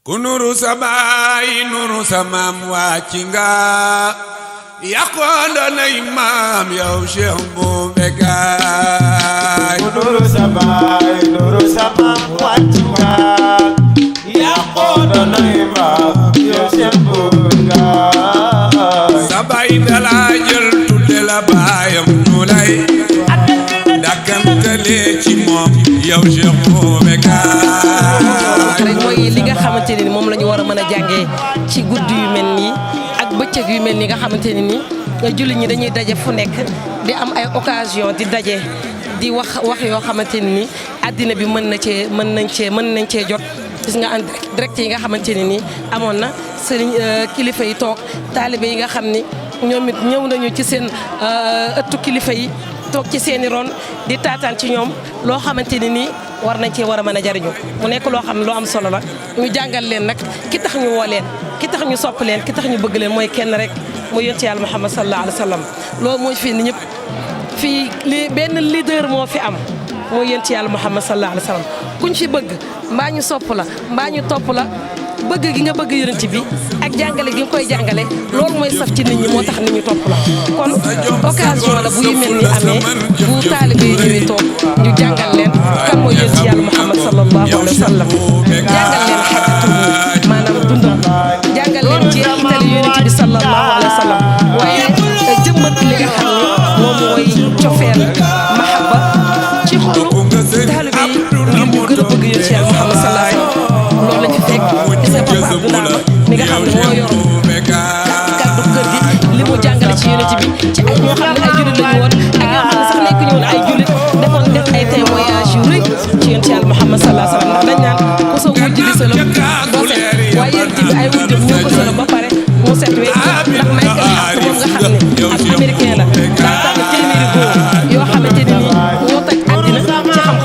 ku nuru sa baay nuru sa maam wàcc nga yàqoon doonay maam yow Cheikh bu Bécaye. ku nuru sa baay nuru sa maam wàcc nga yàqoon doonay maam yow Cheikh bu Bécaye. sa baay dala jël tudde la baayam ñu lay dakkantale ci moom yow Cheikh bu Bécaye. rek mooy li nga xamante ne ni moom la ñu war a mën a jàngee ci guddi yu mel nii ak bëccëg yu mel nii nga xamante ne ni jullit ñi dañuy daje fu nekk di am ay occasion di daje di wax yoo xamante ne ni àddina bi mën nañ cee jot. gis nga en direct yi nga xamante ne ni amoon na sëriñ kilifa yi toog taalibe yi nga xam ni ñoom it ñëw nañu ci seen ëttu kilifa yi toog ci seeni ron di taataan ci ñoom loo xamante ne nii war nañ cee war a mën a jariñu mu nekk loo xam ne loo am solo la ñu jàngal leen nag ki tax ñu woo leen ki tax ñu sopp leen ki tax ñu bëgg leen mooy kenn rek mooy yonent Yàlla Muhammad sallallahu alayhi wa sallam loolu mooy fii ni ñëpp fii li benn leader moo fi am mooy yonent Yàlla Muhammad sallallahu alayhi wa sallam kuñ fi bëgg mbaa ñu sopp la mbaa ñu topp la bëgg gi nga bëgg yonent bi ak jàngale gi nga koy jàngale loolu mooy saf ci nit ñi moo tax nit ñi topp la kon occasion la bu yu mel ni amee bu taalibe yi ñëwee toog ñu jàngal leen kan mooy yonent Yàlla Muhammad sallallahu alayhi wa sallam jàngal leen xaqiqatu maanaam dundam jàngal leen jeexitali yonent bi sallallahu alayhi wa sallam waaye jëmbat li nga xam ne moom mooy cofeel mahabba ci xolu taalibe yi ngir ñu gën a bëgg yonent Yàlla Muhammad sallallahu alayhi wa sallam loolu lañ fi fekk gis nga papa Abdoulaye mi nga xam ne moo yor kaddu kër gi li mu jàngale ci yonent bi ci ay ñoo xam ne ay jullit lañu woon ak ñoo xam ne sax nekk ñu woon ay jullit def ay témoignage yu rëy ci yonent Yàlla Muhammad sallallahu alayhi wa sallam ndax dañ naan ku sa wujj di sëlam doo set waaye yonent bi ay wujjam ñoo ko sëlam ba pare mu set wecc ndax Michael Hart moom nga xam ne ab américain la daa tànn téeméeri góor yoo xamante ne nii ñoo toj àddina ci xam-xam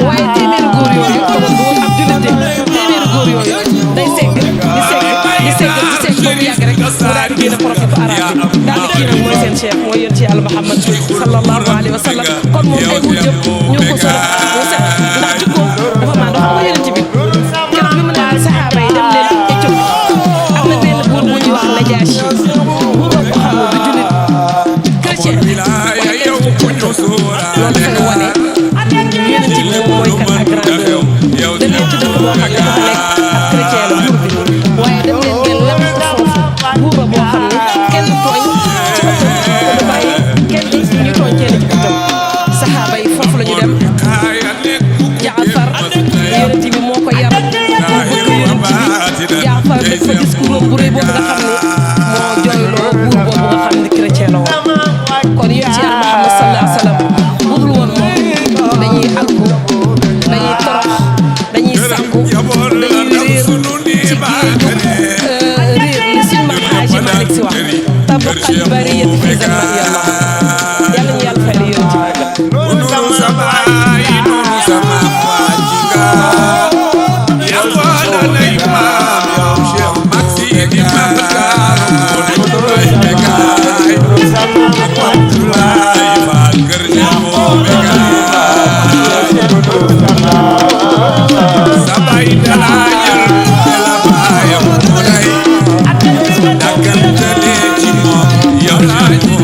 waaye téeméeri góor yooyu ko moom du ab jullit de téeméeri góor yooyu day segg di segg ba mu yàgg rek mu daal di génn prophète arabe bi daal di kii nag mooy seen cheikh mooy yonent Yàlla Muhammad sallallahu alayhi wa sallam kon moom ay wujjam ñoo ko solo mu set ndax jikkoom dafa maa doo xam nga yonent bi keroog bi mu ne saxaaba yi dem leen Éthiopie am na benn buur bu ñuy wax Najaashi buur boobu xam ne du jullit chrétien waaye loolu dafay wane yonent bi moom mooy kat ak grandeur dem leen ci dëkk boo xam ne dafa nekk ab chrétien la buur bi waaye dem leen ngeen lem foofu buur boo xam ne kenn tooñ ci ëttam du bàyyi kenn ñu tooñ kenn ci ëttam saxaaba yi foofu la ñu dem Jaafar yonent bi moo ko yar moo bëgg yonent bi Jaafar def fa discours bu rëy boobu nga xam ne moo jooyloo buur boobu nga xam ne chrétien la woon kon yonent Yàlla Muhammad sallallahu alayhi wa sallam budul woon moom dañuy alku dañuy torox dañuy sànku